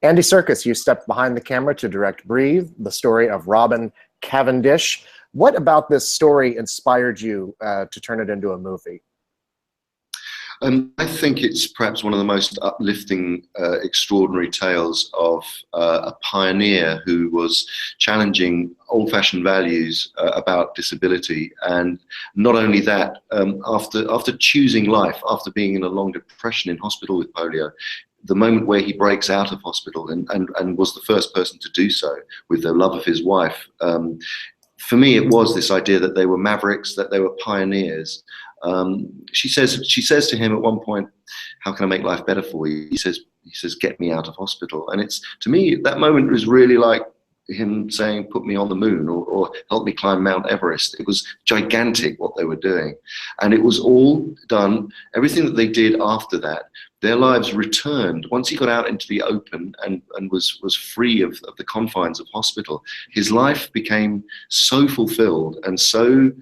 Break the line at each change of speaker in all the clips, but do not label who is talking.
Andy Serkis, you stepped behind the camera to direct Breathe, the story of Robin Cavendish. What about this story inspired you to turn it into a movie?
I think it's perhaps one of the most uplifting, extraordinary tales of a pioneer who was challenging old-fashioned values about disability. And not only that, after choosing life, after being in a long depression in hospital with polio, the moment where he breaks out of hospital and was the first person to do so with the love of his wife, for me it was this idea that they were mavericks, that they were pioneers. She says to him at one point, "How can I make life better for you?" He says, "Get me out of hospital." And it's, to me, that moment was really like him saying, "Put me on the moon," or "Help me climb Mount Everest." It was gigantic what they were doing. And it was all done, everything that they did after that, their lives returned. Once he got out into the open and was free of the confines of hospital, his life became so fulfilled and so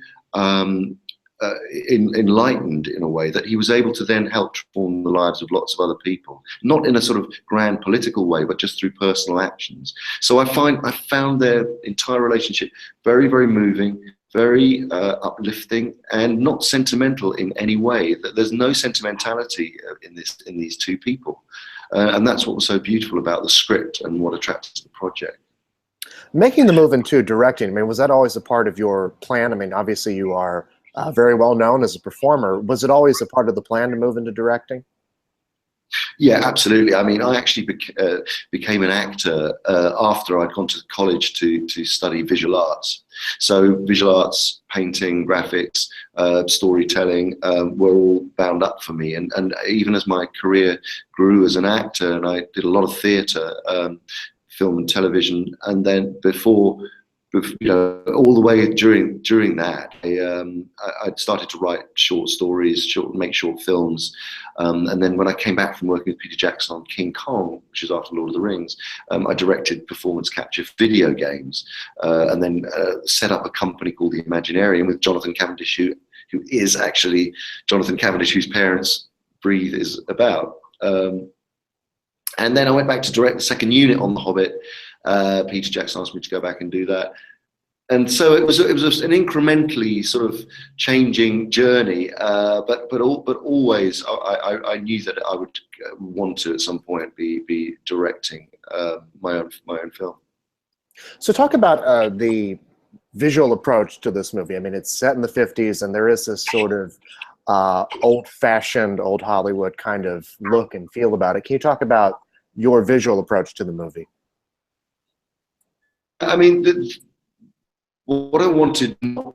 enlightened in a way that he was able to then help transform the lives of lots of other people, not in a sort of grand political way, but just through personal actions. So I found their entire relationship very, very moving, very uplifting, and not sentimental in any way. That there's no sentimentality in these two people, and that's what was so beautiful about the script and what attracted to the project.
Making the move into directing, I mean, was that always a part of your plan? I mean, obviously you are very well known as a performer. Was it always a part of the plan to move into directing?
Yeah, absolutely. I mean, I actually became an actor after I'd gone to college to study visual arts. So visual arts, painting, graphics, storytelling were all bound up for me. And even as my career grew as an actor, and I did a lot of theatre, film and television, and then before, you know, all the way during that, I started to write short stories, make short films, and then when I came back from working with Peter Jackson on King Kong, which is after Lord of the Rings, I directed performance capture video games, and then set up a company called the Imaginarium with Jonathan Cavendish, who is actually Jonathan Cavendish, whose parents Breathe is about. And then I went back to direct the second unit on The Hobbit. Peter Jackson asked me to go back and do that, and so it was an incrementally sort of changing journey. But always I knew that I would want to at some point be directing my own film.
So talk about the visual approach to this movie. I mean, it's set in the 50s, and there is this sort of old-fashioned, old Hollywood kind of look and feel about it. Can you talk about your visual approach to the movie?
I mean, what I wanted to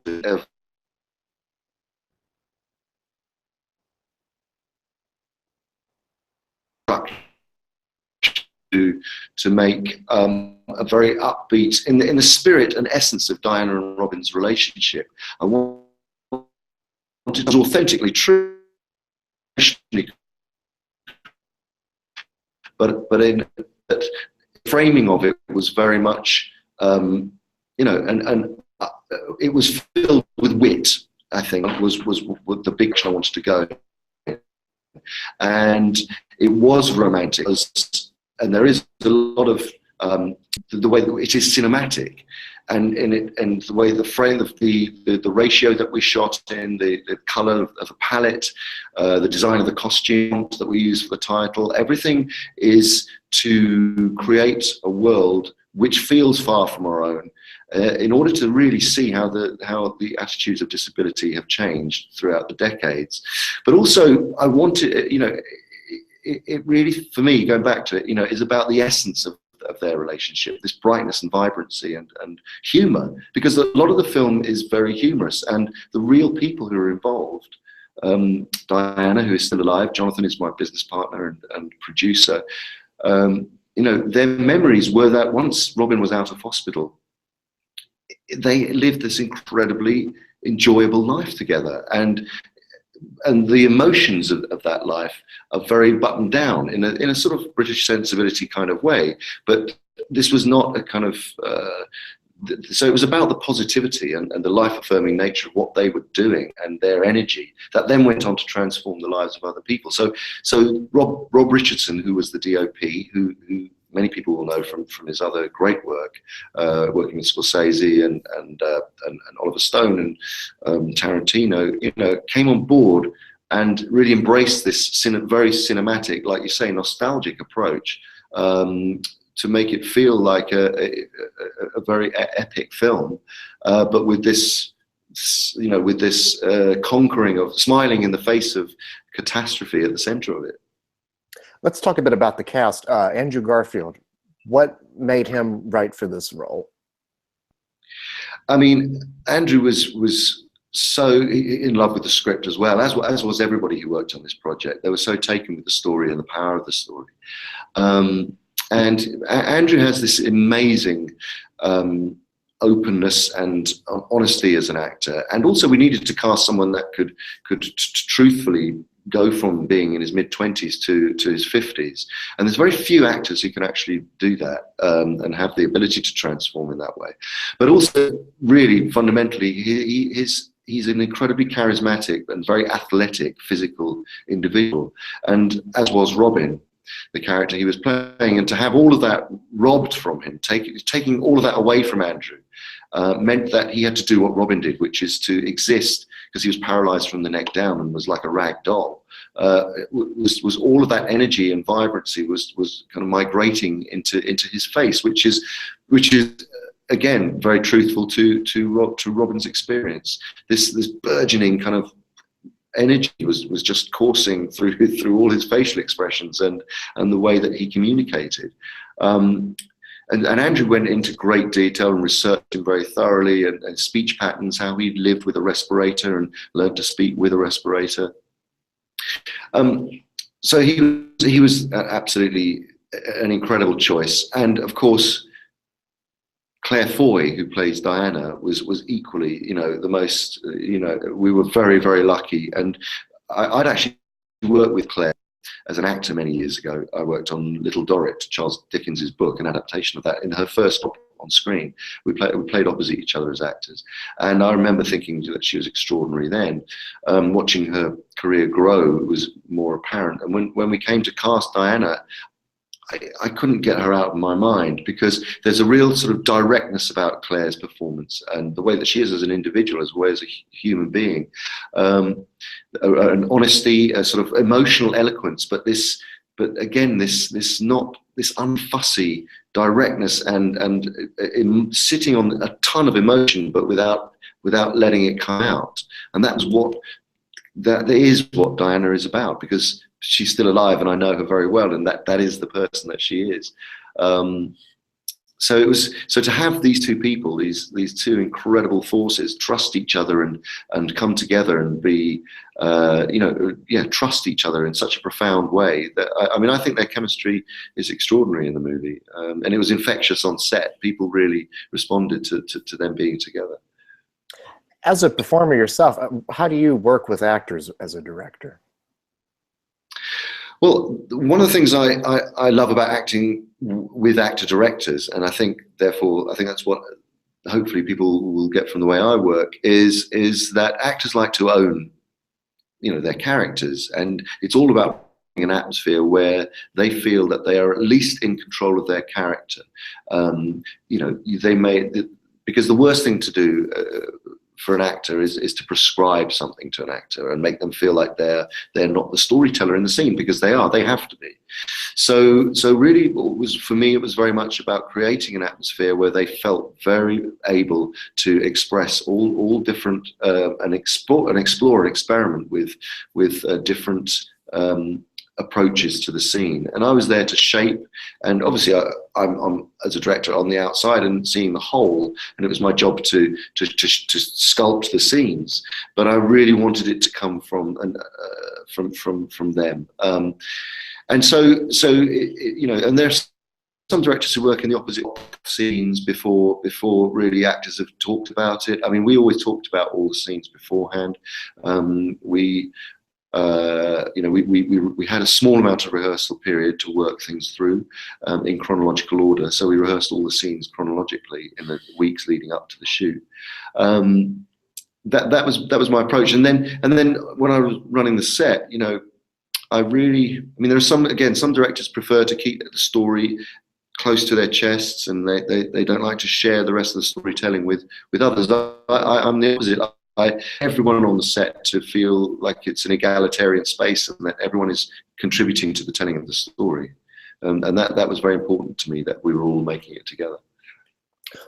make a very upbeat, in the spirit and essence of Diana and Robin's relationship. I wanted it authentically true, but in that framing of it was very much, you know, and it was filled with wit. I think was the big direction I wanted to go, and it was romantic, and there is a lot of the way that it is cinematic, and the way the frame of the ratio that we shot in, the color of the palette, the design of the costumes that we use for the title, everything is to create a world which feels far from our own, in order to really see how the attitudes of disability have changed throughout the decades. But also, I wanted, you know, it really, for me, going back to it, you know, is about the essence of their relationship, this brightness and vibrancy and humor, because a lot of the film is very humorous, and the real people who are involved, Diana, who is still alive, Jonathan is my business partner and producer, you know, their memories were that once Robin was out of hospital, they lived this incredibly enjoyable life together, and the emotions of that life are very buttoned down in a sort of British sensibility kind of way. But this was not a kind of so it was about the positivity and the life-affirming nature of what they were doing and their energy that then went on to transform the lives of other people. So Rob Richardson, who was the DOP, who many people will know from his other great work, working with Scorsese and Oliver Stone and Tarantino, you know, came on board and really embraced this very cinematic, like you say, nostalgic approach, to make it feel like a very epic film, but with this, you know, with this conquering of smiling in the face of catastrophe at the center of it.
Let's talk a bit about the cast. Andrew Garfield, what made him right for this role?
I mean, Andrew was so in love with the script as well, as was everybody who worked on this project. They were so taken with the story and the power of the story. And Andrew has this amazing openness and honesty as an actor. And also we needed to cast someone that could truthfully go from being in his mid-20s to his 50s. And there's very few actors who can actually do that, and have the ability to transform in that way. But also, really, fundamentally, he's an incredibly charismatic and very athletic, physical individual. And as was Robin, the character he was playing, and to have all of that robbed from him, taking all of that away from Andrew, meant that he had to do what Robin did, which is to exist, because he was paralyzed from the neck down and was like a rag doll. Was all of that energy and vibrancy was kind of migrating into his face, which is again very truthful to Robin's experience. This burgeoning kind of energy was just coursing through all his facial expressions and the way that he communicated. And Andrew went into great detail and researched him very thoroughly, and speech patterns, how he lived with a respirator and learned to speak with a respirator. So he was absolutely an incredible choice. And of course, Claire Foy, who plays Diana, was equally, you know, the most, you know, we were very, very lucky. And I'd actually worked with Claire as an actor many years ago. I worked on Little Dorrit, Charles Dickens's book, an adaptation of that, in her first on screen. We played opposite each other as actors. And I remember thinking that she was extraordinary then. Watching her career grow, it was more apparent. And when we came to cast Diana, I couldn't get her out of my mind, because there's a real sort of directness about Claire's performance and the way that she is as an individual, as well as a human being. An honesty, a sort of emotional eloquence, but again, this unfussy directness and sitting on a ton of emotion, but without letting it come out. And that is what Diana is about, because she's still alive, and I know her very well, and that is the person that she is. So to have these two people, these two incredible forces, trust each other and come together and be, trust each other in such a profound way that I mean, I think their chemistry is extraordinary in the movie, and it was infectious on set. People really responded to them being together.
As a performer yourself, how do you work with actors as a director?
Well, one of the things I love about acting with actor-directors, and I think that's what hopefully people will get from the way I work, is that actors like to own, you know, their characters, and it's all about an atmosphere where they feel that they are at least in control of their character. You know, because the worst thing to do for an actor is to prescribe something to an actor and make them feel like they're not the storyteller in the scene, because they have to be. So really, for me, it was very much about creating an atmosphere where they felt very able to express all different and explore and experiment with different approaches to the scene. And I was there to shape, and obviously I'm as a director on the outside and seeing the whole, and it was my job to sculpt the scenes, but I really wanted it to come from them. And so you know, and there's some directors who work in the opposite scenes before really actors have talked about it. I mean, we always talked about all the scenes beforehand. We had a small amount of rehearsal period to work things through in chronological order. So we rehearsed all the scenes chronologically in the weeks leading up to the shoot. That was my approach. And then when I was running the set, you know, there are some directors prefer to keep the story close to their chests, and they don't like to share the rest of the storytelling with others. I'm the opposite. Everyone on the set to feel like it's an egalitarian space and that everyone is contributing to the telling of the story. And that was very important to me, that we were all making it together.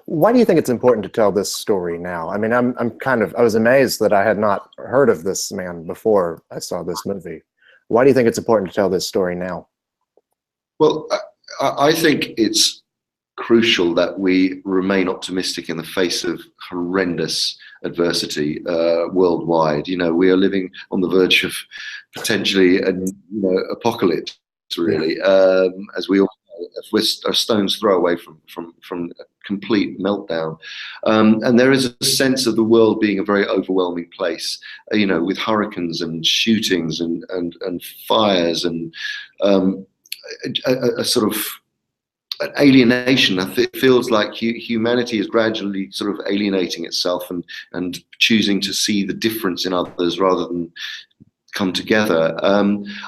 Why do you think it's important to tell this story now? I mean, I was amazed that I had not heard of this man before I saw this movie. Why do you think it's important to tell this story now?
Well, I think it's crucial that we remain optimistic in the face of horrendous adversity worldwide. You know, we are living on the verge of potentially an apocalypse, really, as we all know. We're a stone's throw away from a complete meltdown, and there is a sense of the world being a very overwhelming place. You know, with hurricanes and shootings and fires and a sort of an alienation. It feels like humanity is gradually sort of alienating itself and choosing to see the difference in others rather than come together.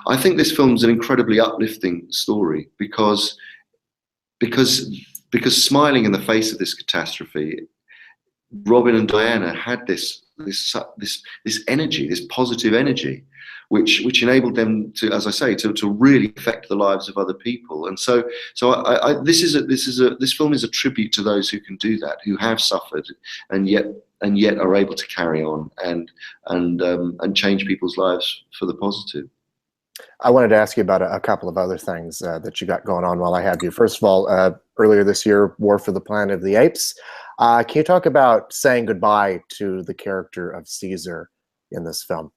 I think this film's an incredibly uplifting story because smiling in the face of this catastrophe, Robin and Diana had this energy, this positive energy, which enabled them to, as I say, to really affect the lives of other people. And so this film is a tribute to those who can do that, who have suffered and yet are able to carry on and change people's lives for the positive.
I wanted to ask you about a couple of other things that you got going on while I have you. First of all, earlier this year, War for the Planet of the Apes. Can you talk about saying goodbye to the character of Caesar in this film?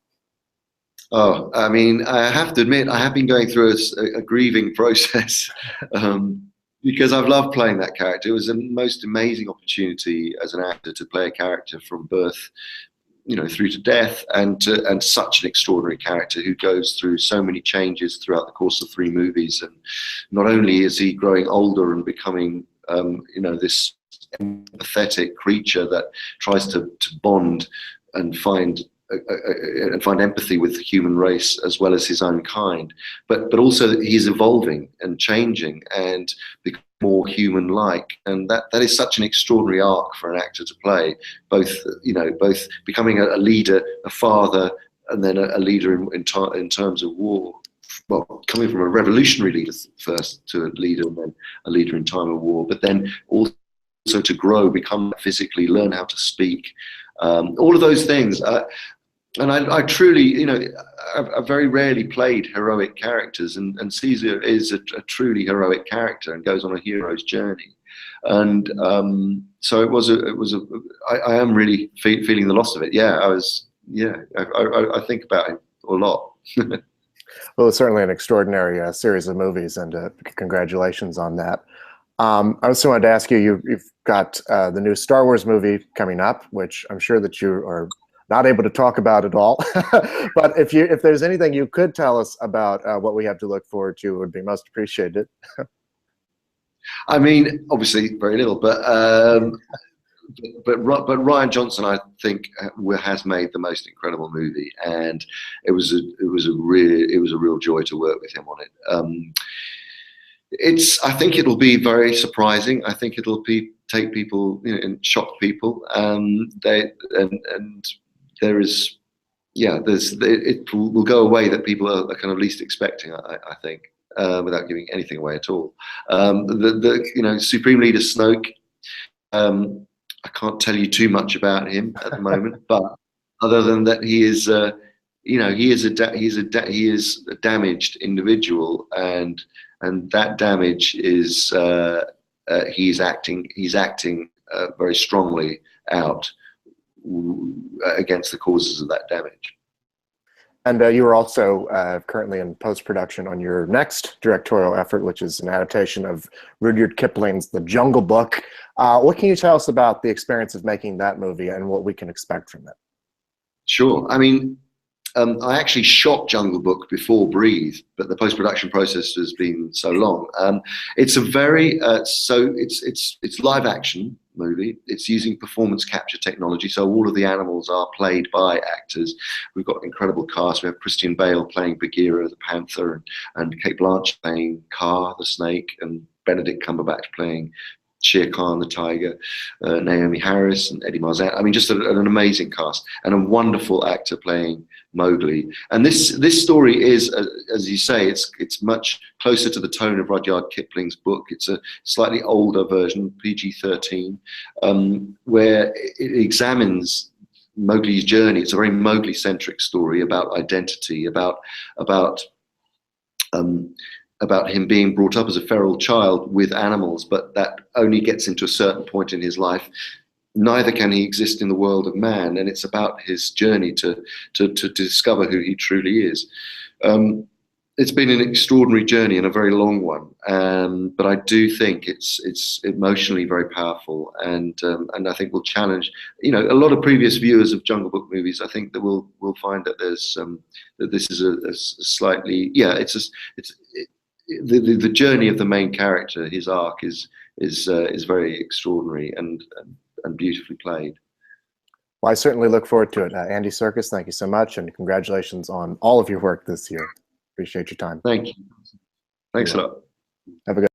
Oh, I mean, I have to admit, I have been going through a grieving process because I've loved playing that character. It was the most amazing opportunity as an actor to play a character from birth, through to death, and such an extraordinary character who goes through so many changes throughout the course of 3 movies. And not only is he growing older and becoming, this empathetic creature that tries to bond and find empathy with the human race as well as his own kind, but also he's evolving and changing and becoming more human-like, and that is such an extraordinary arc for an actor to play, both becoming a leader, a father, and then a leader in terms of war. Well, coming from a revolutionary leader first to a leader, and then a leader in time of war, but then also to grow, become physically, learn how to speak, all of those things. And I truly, I've very rarely played heroic characters, and Caesar is a truly heroic character and goes on a hero's journey. And so I am really feeling the loss of it. Yeah, I think about it a lot.
Well, it's certainly an extraordinary series of movies, and congratulations on that. I also wanted to ask you, you've got the new Star Wars movie coming up, which I'm sure that you are not able to talk about at all. But if there's anything you could tell us about what we have to look forward to, it would be most appreciated.
I mean, obviously very little, but Ryan Johnson, I think, has made the most incredible movie, and it was a real joy to work with him on it. I think it'll be very surprising. I think it'll take people, and shock people. It will go away that people are kind of least expecting, I think, without giving anything away at all. The Supreme Leader Snoke, I can't tell you too much about him at the moment, but other than that, he is a damaged individual, and that damage is he's acting very strongly out against the causes of that damage.
And you are also currently in post-production on your next directorial effort, which is an adaptation of Rudyard Kipling's The Jungle Book. What can you tell us about the experience of making that movie and what we can expect from it?
Sure. I mean, I actually shot Jungle Book before Breathe, but the post-production process has been so long. It's a very it's live action, movie. It's using performance capture technology, so all of the animals are played by actors. We've got an incredible cast. We have Christian Bale playing Bagheera the panther, and Kate Blanchett playing Kaa the snake, and Benedict Cumberbatch playing Shere Khan the tiger, Naomi Harris and Eddie Marzan. I mean, just an amazing cast, and a wonderful actor playing Mowgli. And this story is, as you say, it's much closer to the tone of Rudyard Kipling's book. It's a slightly older version, PG-13, where it examines Mowgli's journey. It's a very Mowgli-centric story about identity, about him being brought up as a feral child with animals, but that only gets him to a certain point in his life. Neither can he exist in the world of man, and it's about his journey to discover who he truly is. It's been an extraordinary journey and a very long one, but I do think it's emotionally very powerful, and I think will challenge, a lot of previous viewers of Jungle Book movies. I think that we'll find that there's that this is a slightly, the journey of the main character, his arc is very extraordinary and beautifully played.
Well, I certainly look forward to it. Andy Serkis, thank you so much, and congratulations on all of your work this year. Appreciate your time.
Thank you. Thanks a lot.
Have a good